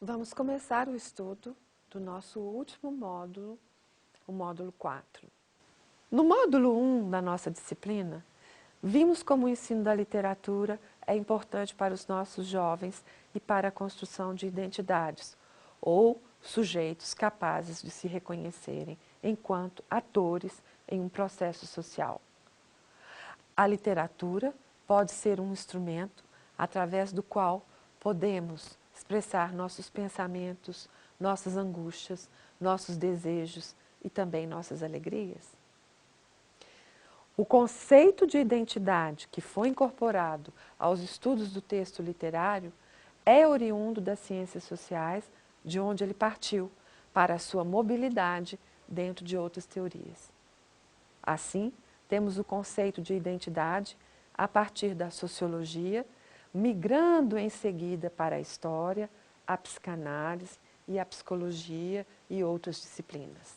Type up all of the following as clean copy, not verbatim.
Vamos começar o estudo do nosso último módulo, o módulo 4. No módulo 1 da nossa disciplina, vimos como o ensino da literatura é importante para os nossos jovens e para a construção de identidades, ou sujeitos capazes de se reconhecerem enquanto atores em um processo social. A literatura pode ser um instrumento através do qual podemos expressar nossos pensamentos, nossas angústias, nossos desejos e também nossas alegrias. O conceito de identidade que foi incorporado aos estudos do texto literário é oriundo das ciências sociais, de onde ele partiu, para a sua mobilidade dentro de outras teorias. Assim, temos o conceito de identidade a partir da sociologia, migrando em seguida para a história, a psicanálise e a psicologia e outras disciplinas.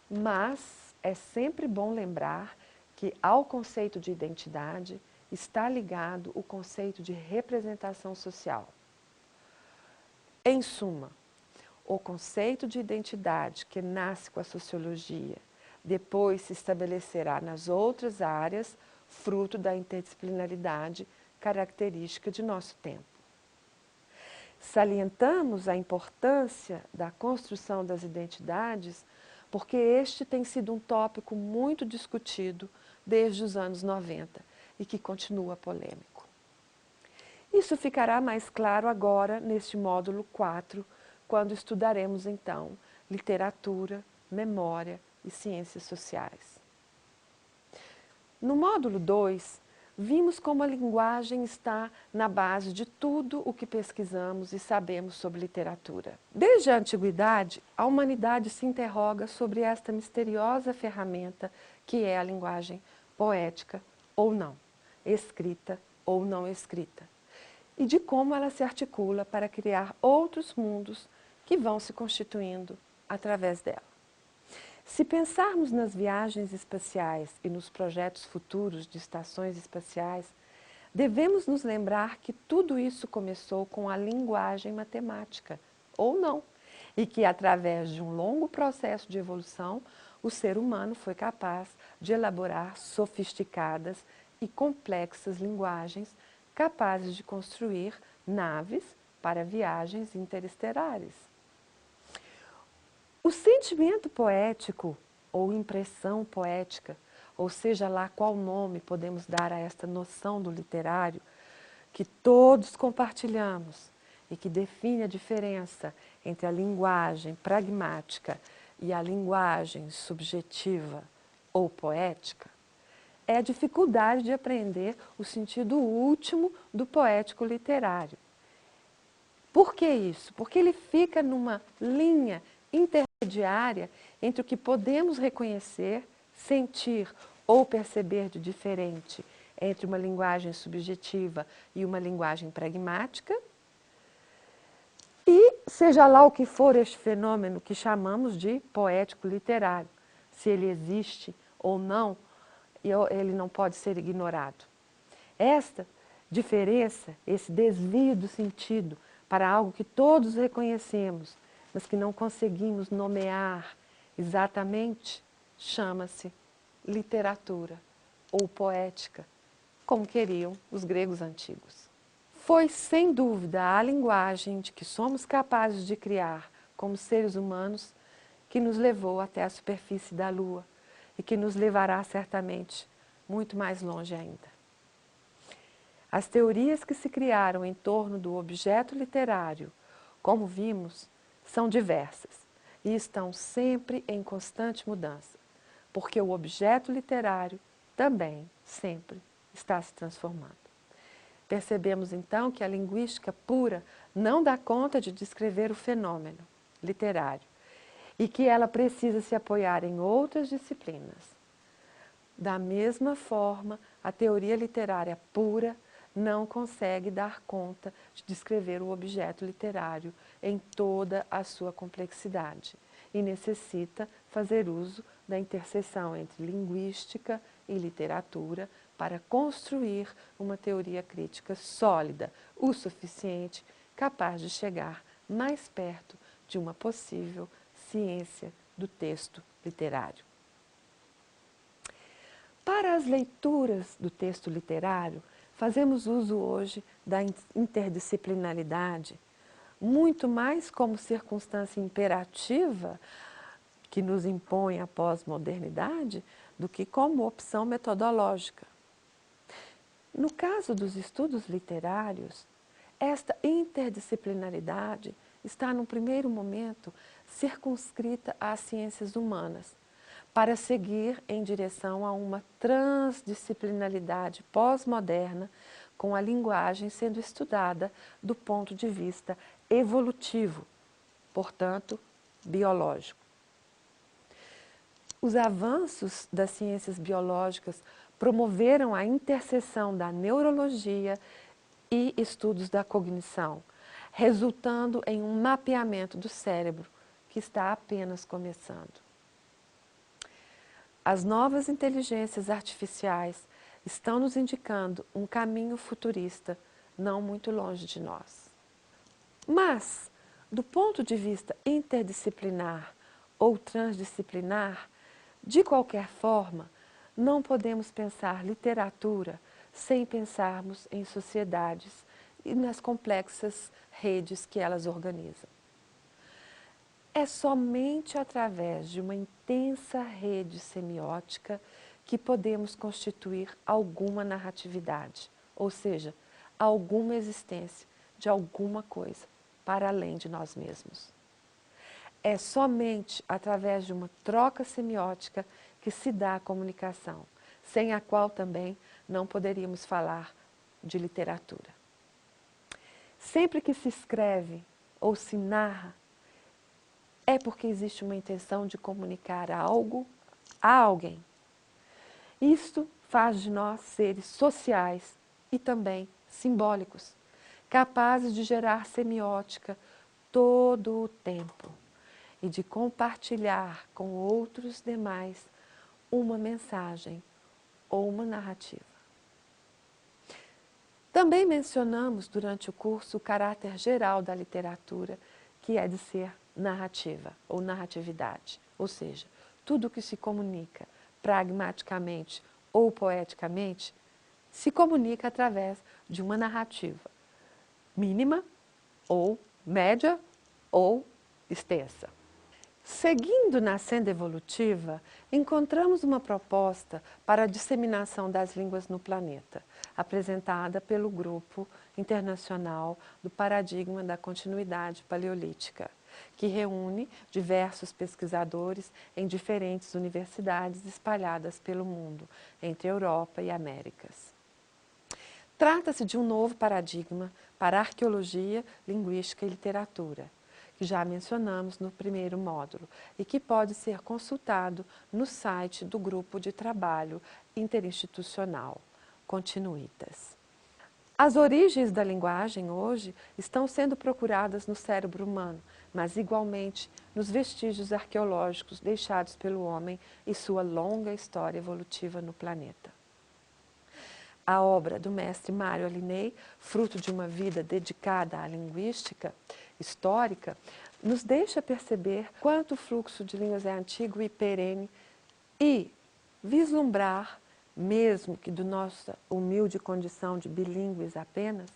Mas é sempre bom lembrar que ao conceito de identidade está ligado o conceito de representação social. Em suma, o conceito de identidade que nasce com a sociologia depois se estabelecerá nas outras áreas, fruto da interdisciplinaridade característica de nosso tempo. Salientamos a importância da construção das identidades porque este tem sido um tópico muito discutido desde os anos 90 e que continua polêmico. Isso ficará mais claro agora neste módulo 4, quando estudaremos então literatura, memória e ciências sociais. No módulo 2, vimos como a linguagem está na base de tudo o que pesquisamos e sabemos sobre literatura. Desde a antiguidade, a humanidade se interroga sobre esta misteriosa ferramenta que é a linguagem poética ou não, escrita ou não escrita, e de como ela se articula para criar outros mundos que vão se constituindo através dela. Se pensarmos nas viagens espaciais e nos projetos futuros de estações espaciais, devemos nos lembrar que tudo isso começou com a linguagem matemática, ou não, e que através de um longo processo de evolução, o ser humano foi capaz de elaborar sofisticadas e complexas linguagens capazes de construir naves para viagens interestelares. O sentimento poético ou impressão poética, ou seja lá qual nome podemos dar a esta noção do literário, que todos compartilhamos e que define a diferença entre a linguagem pragmática e a linguagem subjetiva ou poética, é a dificuldade de aprender o sentido último do poético literário. Por que isso? Porque ele fica numa linha intermediária entre o que podemos reconhecer, sentir ou perceber de diferente entre uma linguagem subjetiva e uma linguagem pragmática, e seja lá o que for este fenômeno que chamamos de poético literário, se ele existe ou não, ele não pode ser ignorado. Esta diferença, esse desvio do sentido para algo que todos reconhecemos, mas que não conseguimos nomear exatamente, chama-se literatura ou poética, como queriam os gregos antigos. Foi, sem dúvida, a linguagem de que somos capazes de criar como seres humanos que nos levou até a superfície da Lua e que nos levará certamente muito mais longe ainda. As teorias que se criaram em torno do objeto literário, como vimos, são diversas e estão sempre em constante mudança, porque o objeto literário também sempre está se transformando. Percebemos então que a linguística pura não dá conta de descrever o fenômeno literário e que ela precisa se apoiar em outras disciplinas. Da mesma forma, a teoria literária pura não consegue dar conta de descrever o objeto literário em toda a sua complexidade e necessita fazer uso da interseção entre linguística e literatura para construir uma teoria crítica sólida, o suficiente, capaz de chegar mais perto de uma possível ciência do texto literário. Para as leituras do texto literário, fazemos uso hoje da interdisciplinaridade, muito mais como circunstância imperativa que nos impõe a pós-modernidade, do que como opção metodológica. No caso dos estudos literários, esta interdisciplinaridade está, num primeiro momento, circunscrita às ciências humanas, para seguir em direção a uma transdisciplinaridade pós-moderna, com a linguagem sendo estudada do ponto de vista evolutivo, portanto, biológico. Os avanços das ciências biológicas promoveram a interseção da neurologia e estudos da cognição, resultando em um mapeamento do cérebro que está apenas começando. As novas inteligências artificiais estão nos indicando um caminho futurista não muito longe de nós. Mas, do ponto de vista interdisciplinar ou transdisciplinar, de qualquer forma, não podemos pensar literatura sem pensarmos em sociedades e nas complexas redes que elas organizam. É somente através de uma intensa rede semiótica que podemos constituir alguma narratividade, ou seja, alguma existência de alguma coisa para além de nós mesmos. É somente através de uma troca semiótica que se dá a comunicação, sem a qual também não poderíamos falar de literatura. Sempre que se escreve ou se narra, é porque existe uma intenção de comunicar algo a alguém. Isto faz de nós seres sociais e também simbólicos, capazes de gerar semiótica todo o tempo e de compartilhar com outros demais uma mensagem ou uma narrativa. Também mencionamos durante o curso o caráter geral da literatura, que é de ser narrativa ou narratividade, ou seja, tudo que se comunica pragmaticamente ou poeticamente se comunica através de uma narrativa mínima ou média ou extensa. Seguindo na senda evolutiva, encontramos uma proposta para a disseminação das línguas no planeta, apresentada pelo Grupo Internacional do Paradigma da Continuidade Paleolítica, que reúne diversos pesquisadores em diferentes universidades espalhadas pelo mundo, entre Europa e Américas. Trata-se de um novo paradigma para arqueologia, linguística e literatura, que já mencionamos no primeiro módulo e que pode ser consultado no site do Grupo de Trabalho Interinstitucional, Continuitas. As origens da linguagem hoje estão sendo procuradas no cérebro humano, mas igualmente nos vestígios arqueológicos deixados pelo homem e sua longa história evolutiva no planeta. A obra do mestre Mário Alinei, fruto de uma vida dedicada à linguística histórica, nos deixa perceber quanto o fluxo de línguas é antigo e perene e vislumbrar, mesmo que do nossa humilde condição de bilíngues apenas,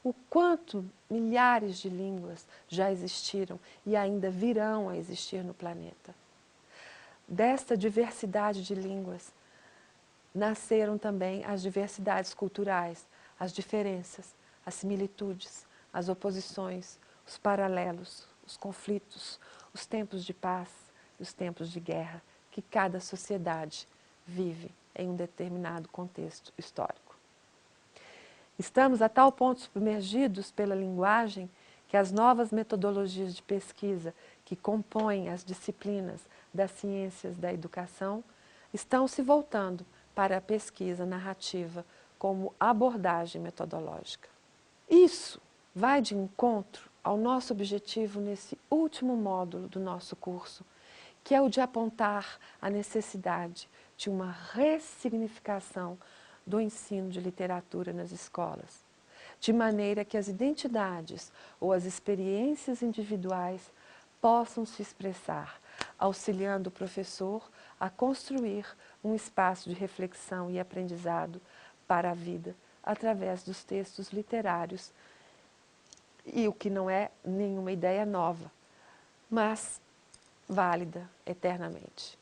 o quanto milhares de línguas já existiram e ainda virão a existir no planeta. Desta diversidade de línguas, nasceram também as diversidades culturais, as diferenças, as similitudes, as oposições, os paralelos, os conflitos, os tempos de paz e os tempos de guerra que cada sociedade vive em um determinado contexto histórico. Estamos a tal ponto submergidos pela linguagem que as novas metodologias de pesquisa que compõem as disciplinas das ciências da educação estão se voltando para a pesquisa narrativa como abordagem metodológica. Isso vai de encontro ao nosso objetivo nesse último módulo do nosso curso, que é o de apontar a necessidade de uma ressignificação do ensino de literatura nas escolas, de maneira que as identidades ou as experiências individuais possam se expressar, auxiliando o professor a construir um espaço de reflexão e aprendizado para a vida através dos textos literários, e o que não é nenhuma ideia nova, mas válida eternamente.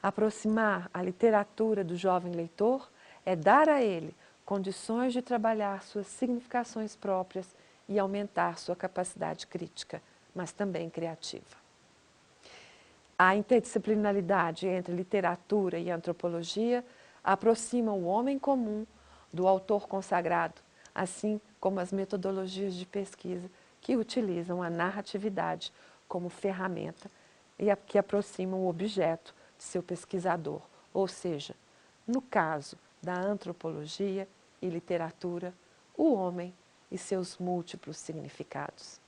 Aproximar a literatura do jovem leitor é dar a ele condições de trabalhar suas significações próprias e aumentar sua capacidade crítica, mas também criativa. A interdisciplinaridade entre literatura e antropologia aproxima o homem comum do autor consagrado, assim como as metodologias de pesquisa que utilizam a narratividade como ferramenta e que aproximam o objeto de seu pesquisador, ou seja, no caso da antropologia e literatura, o homem e seus múltiplos significados.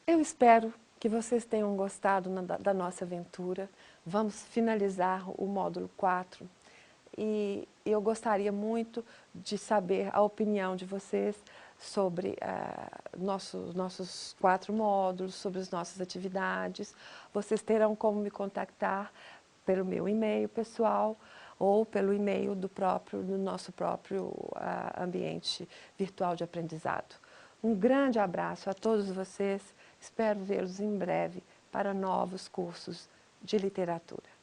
Eu espero que vocês tenham gostado da nossa aventura. Vamos finalizar o módulo 4 e eu gostaria muito de saber a opinião de vocês sobre nossos 4 módulos, sobre as nossas atividades. Vocês terão como me contactar pelo meu e-mail pessoal ou pelo e-mail do nosso próprio ambiente virtual de aprendizado. Um grande abraço a todos vocês. Espero vê-los em breve para novos cursos de literatura.